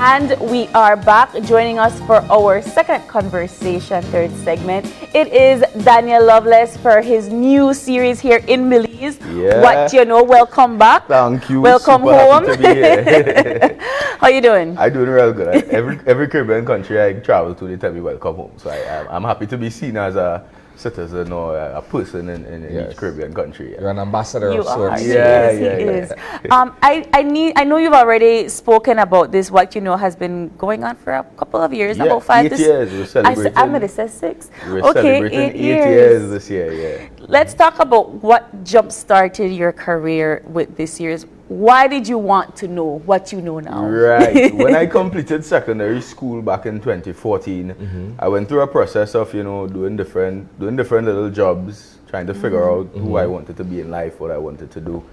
And we are back. Joining us for our second conversation, third segment. It is Daniel Loveless for his new series here in Belize. Yeah. What You Know. Welcome back. Thank you. Welcome Super home. happy to be here. How you doing? I'm doing real good. Every Caribbean country I travel to, they tell me welcome home. So I'm happy to be seen as a citizen or a person in each Caribbean country. Yeah. You're an ambassador You of sorts. are. Yeah, He is. yeah. I know you've already spoken about this. What You Know has been going on for a couple of years, about 5 8 years. We're celebrating. I'm gonna say 6. We're Okay, celebrating 8 8 years. years this year. Yeah. Let's talk about what jump-started your career with this series. Why did you want to know what you know now? Right. When I completed secondary school back in 2014, I went through a process of, doing different little jobs, trying to figure out who I wanted to be in life, what I wanted to do.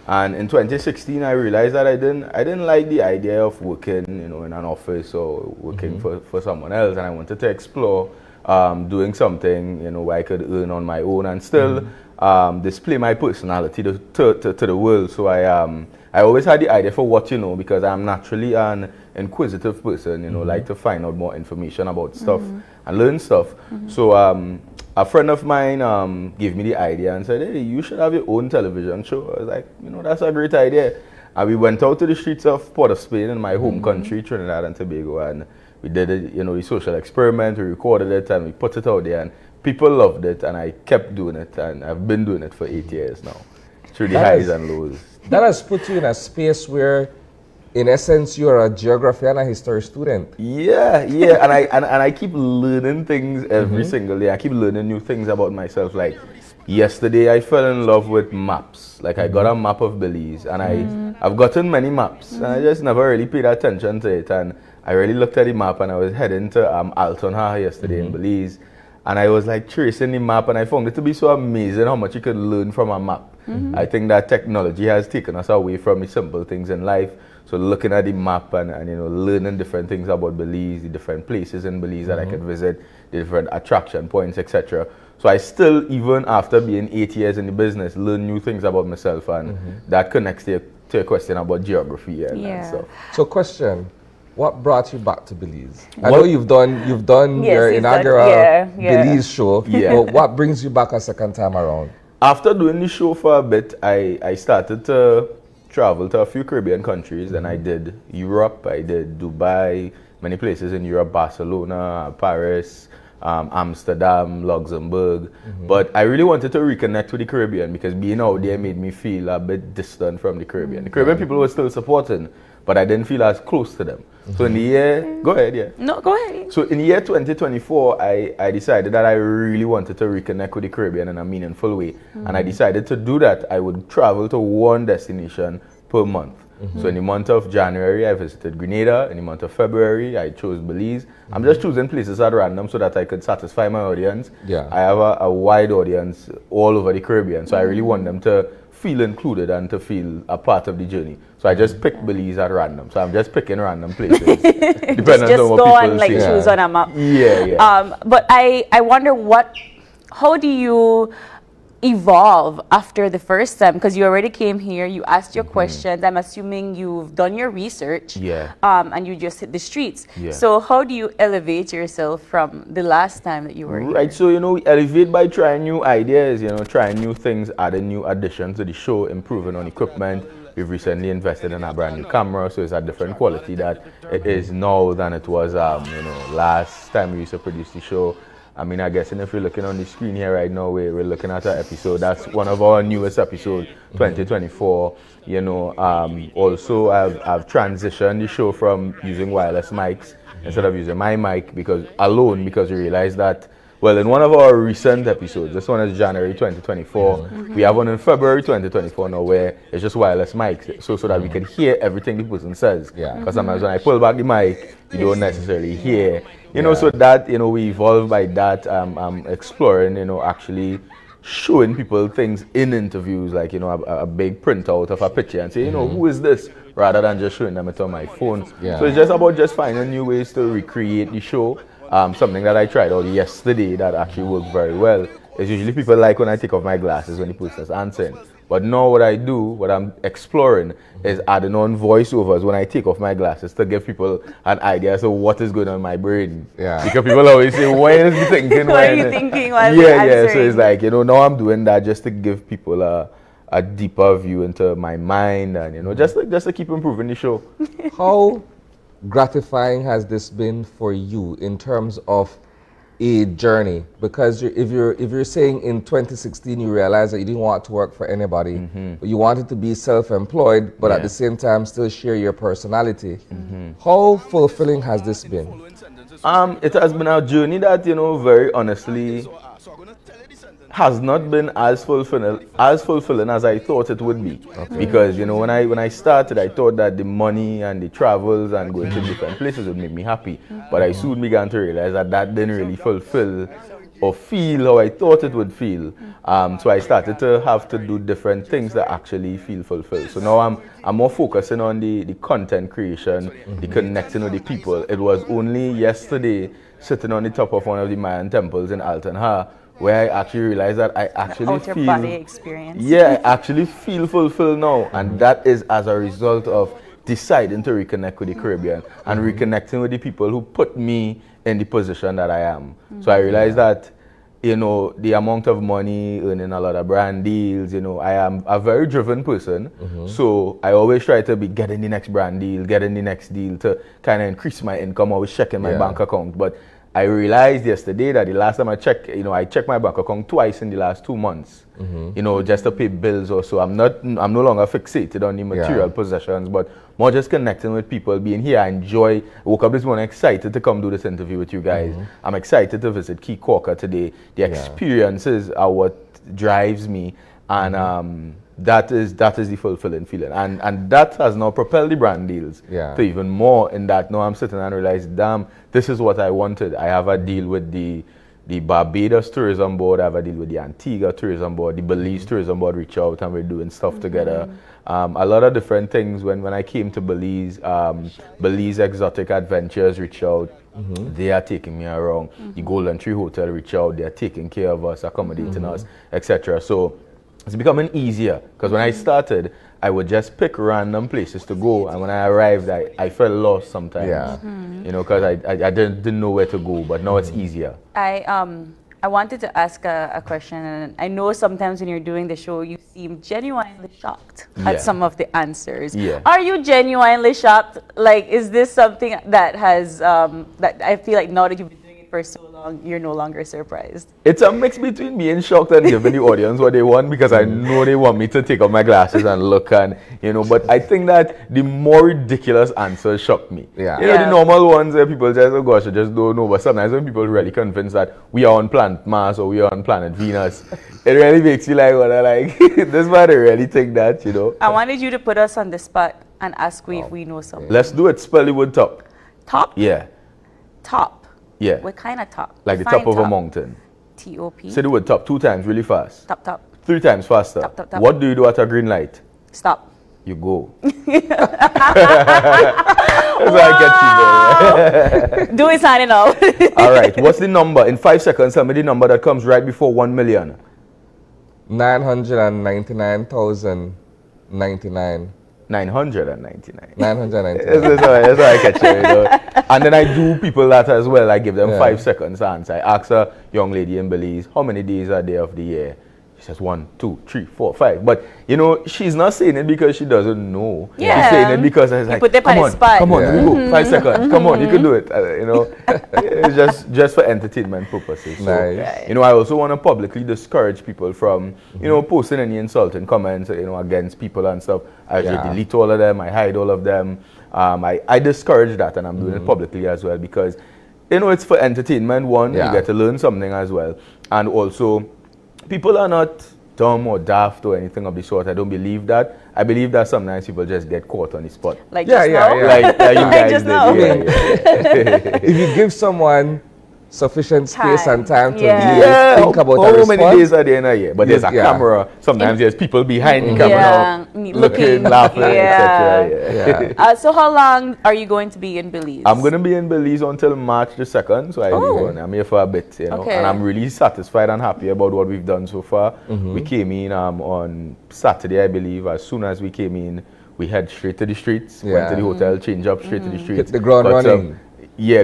And in 2016, I realized that I didn't like the idea of working, in an office or working for someone else, and I wanted to explore doing something, where I could earn on my own and still display my personality to the world. So I always had the idea for what you know, because I'm naturally an inquisitive person, like to find out more information about stuff and learn stuff. So a friend of mine gave me the idea and said, hey, you should have your own television show. I was like, that's a great idea. And we went out to the streets of Port of Spain in my home country, Trinidad and Tobago, and we did it, the social experiment, we recorded it and we put it out there, and people loved it, and I kept doing it, and I've been doing it for 8 years now, through the highs and lows. That has put you in a space where, in essence, you're a geography and a history student. Yeah, and I keep learning things every single day. I keep learning new things about myself. Like yesterday, I fell in love with maps. Like I got a map of Belize, and I've gotten many maps, and I just never really paid attention to it. And I really looked at the map, and I was heading to Alton yesterday in Belize, and I was like tracing the map, and I found it to be so amazing how much you could learn from a map. I think that technology has taken us away from the simple things in life. So looking at the map and learning different things about Belize, the different places in Belize that I could visit, the different attraction points, etc. So I still, even after being 8 years in the business, learn new things about myself, and that connects to your question about geography and stuff. So question, what brought you back to Belize? I know you've done your inaugural Belize show, but what brings you back a second time around? After doing the show for a bit, I started to travel to a few Caribbean countries, and I did Europe, I did Dubai, many places in Europe, Barcelona, Paris, Amsterdam, Luxembourg. But I really wanted to reconnect with the Caribbean, because being out there made me feel a bit distant from the Caribbean. The Caribbean people were still supporting, but I didn't feel as close to them. So in the year, go ahead, yeah. No, go ahead. So in the year 2024, I decided that I really wanted to reconnect with the Caribbean in a meaningful way. And I decided to do that. I would travel to one destination per month. So in the month of January, I visited Grenada. In the month of February, I chose Belize. I'm just choosing places at random so that I could satisfy my audience. Yeah. I have a wide audience all over the Caribbean. So I really want them to feel included and to feel a part of the journey. So I just picked Belize at random. So I'm just picking random places. Depending just on what go people and like say. choose on a map. Yeah. But I wonder how do you evolve after the first time? Because you already came here, you asked your questions. I'm assuming you've done your research. Yeah. And you just hit the streets. Yeah. So how do you elevate yourself from the last time that you were here? Right, so we elevate by trying new ideas, trying new things, adding new additions to the show, improving on equipment. We've recently invested in a brand new camera, so it's a different quality that it is now than it was last time we used to produce the show. I mean, I guess, and if you're looking on the screen here right now, we're looking at an episode. That's one of our newest episodes, 2024. Also, I've transitioned the show from using wireless mics instead of using my mic because we realized that, well, in one of our recent episodes, this one is January 2024, we have one in February 2024 now where it's just wireless mics, so that we can hear everything the person says. Because sometimes when I pull back the mic, you don't necessarily hear. So that, we evolved by that. I'm exploring, actually showing people things in interviews, like, a big printout of a picture and say, who is this? Rather than just showing them it on my phone. So it's just about just finding new ways to recreate the show. Something that I tried out yesterday that actually worked very well is usually people like when I take off my glasses when the person is answering. But now what I do, what I'm exploring, is adding on voiceovers when I take off my glasses to give people an idea as to what is going on in my brain. Yeah. Because people always say, what is he thinking? What are you thinking while Yeah. So it's like, now I'm doing that just to give people a deeper view into my mind and, just to keep improving the show. How gratifying has this been for you in terms of a journey? Because if you're saying in 2016 you realized that you didn't want to work for anybody, but you wanted to be self-employed, but at the same time still share your personality. How fulfilling has this been? It has been a journey that, very honestly, has not been as fulfilling as I thought it would be. Okay. Because when I started, I thought that the money and the travels and going to different places would make me happy. But I soon began to realize that didn't really fulfill or feel how I thought it would feel. So I started to have to do different things that actually feel fulfilled. So now I'm more focusing on the content creation, the connecting with the people. It was only yesterday, sitting on the top of one of the Mayan temples in Alton Ha, where I actually realized that I actually feel body experience. Yeah, I actually feel fulfilled now, and that is as a result of deciding to reconnect with the Caribbean and reconnecting with the people who put me in the position that I am. So I realized that the amount of money, earning a lot of brand deals, I am a very driven person. So I always try to be getting the next brand deal, getting the next deal to kind of increase my income, always checking my bank account. But I realized yesterday that the last time I checked, I checked my bank account twice in the last 2 months, just to pay bills or so. I'm no longer fixated on the material possessions, but more just connecting with people, being here. I woke up this morning excited to come do this interview with you guys. I'm excited to visit Key Corker today. The experiences are what drives me, and that is the fulfilling feeling. And that has now propelled the brand deals to even more, in that now I'm sitting and realize, damn, this is what I wanted. I have a deal with the Barbados Tourism Board, I have a deal with the Antigua Tourism Board, the Belize Tourism Board reach out, and we're doing stuff together. A lot of different things. When I came to Belize, Belize Exotic Adventures reach out. They are taking me around. The Golden Tree Hotel reach out. They are taking care of us, accommodating us, etc. So it's becoming easier, because when I started, I would just pick random places to go, and when I arrived, I felt lost sometimes. Because I didn't know where to go. But now it's easier. I wanted to ask a question, and I know sometimes when you're doing the show, you seem genuinely shocked at some of the answers. Are you genuinely shocked? Like, is this something that has that I feel like now that you've been doing it for so long, you're no longer surprised? It's a mix between being shocked and giving the audience what they want, because I know they want me to take off my glasses and look, and but I think that the more ridiculous answers shock me. The normal ones where people just, oh gosh, I just don't know. But sometimes when people are really convinced that we are on planet Mars or we are on planet Venus, it really makes you like, this man, I really think that, I wanted you to put us on the spot and ask if we know something. Let's do it. Spell the word top. Top? Yeah. Top. Yeah. What kind of top? Like Define the top of top. a mountain. T-O-P. Say the word top 2 times really fast. Top. 3 times faster. Top. What do you do at a green light? Stop. You go. That's how I get people. Do it signing out. All right. What's the number? In 5 seconds, tell me the number that comes right before 1 million. 999,099. 999. 999. That's how I catch it. And then I do people that as well. I give them 5 seconds to answer. I ask a young lady in Belize, how many days are there of the year? She says 1, 2, 3, 4, 5. But she's not saying it because she doesn't know. She's saying it because it's like, put them come on on, the spot. come on, here we go. 5 seconds. Come on, you can do it. It's just for entertainment purposes. So, Nice. I also want to publicly discourage people from, posting any insulting comments, against people and stuff. I just delete all of them. I hide all of them. I discourage that, and I'm doing it publicly as well, because, it's for entertainment. One, you get to learn something as well, and also, people are not dumb or daft or anything of the sort. I don't believe that. I believe that sometimes people just get caught on the spot. Like just now? Like you guys just did. now. If you give someone sufficient space and time to Yeah. really think about a how response. many days are there in a year? But there's a camera. Sometimes there's people behind the camera now, looking, laughing, etc. Yeah. So how long are you going to be in Belize? I'm going to be in Belize until March the 2nd, so I'm here for a bit, you know. And I'm really satisfied and happy about what we've done so far. We came in on Saturday, I believe. As soon as we came in, we head straight to the streets, went to the hotel, changed up straight to the streets. Hit the ground running.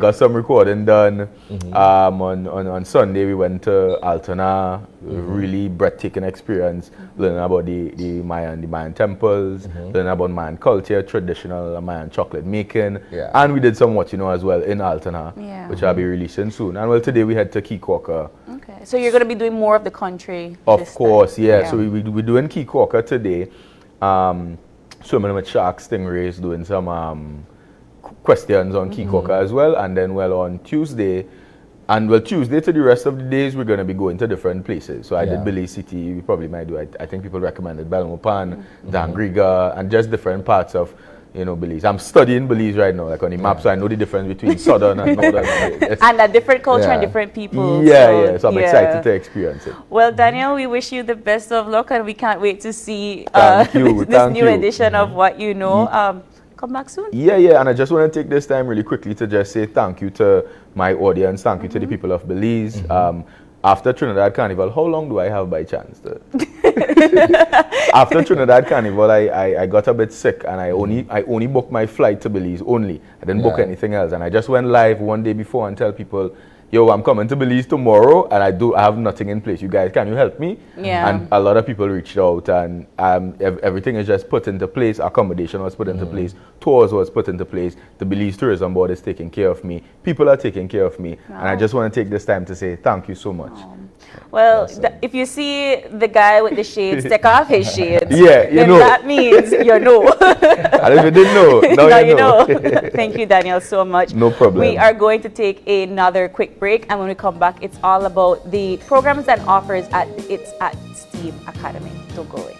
Got some recording done. On Sunday, we went to Altona, really breathtaking experience, learning about the Mayan temples, learning about Mayan culture, traditional Mayan chocolate making. And we did some what you know as well in Altona, which I'll be releasing soon. And well, today we head to Kikoka. Okay, so you're going to be doing more of the country. Of course, yeah. So we're doing Kikoka today, swimming with sharks, stingrays, doing some questions on Kikoka as well, and then on Tuesday Tuesday to the rest of the days we're going to be going to different places. So I did Belize City, we probably might do, I think people recommended Belmopan, Dangriga, and just different parts of Belize. I'm studying Belize right now, like on the map, so I know the difference between southern and northern. And a different culture and different people. So I'm excited to experience it. Well, Daniel, we wish you the best of luck, and we can't wait to see this new edition of What You Know. Come back soon. And I just want to take this time really quickly to just say thank you to my audience, thank you to the people of Belize. After Trinidad Carnival, how long do I have by chance? After Trinidad Carnival, I got a bit sick, and I only booked my flight to Belize only. I didn't book anything else, and I just went live one day before and tell people, yo, I'm coming to Belize tomorrow, and I have nothing in place. You guys, can you help me? And a lot of people reached out, and everything is just put into place. Accommodation was put into place. Tours was put into place. The Belize Tourism Board is taking care of me. People are taking care of me. And I just want to take this time to say thank you so much. Well, if you see the guy with the shades, take off his shades. Then that means you know. And if you didn't know, now you know. Thank you, Daniel, so much. No problem. We are going to take another quick break, and when we come back, it's all about the programs and offers at It's at STEAM Academy. Don't go away.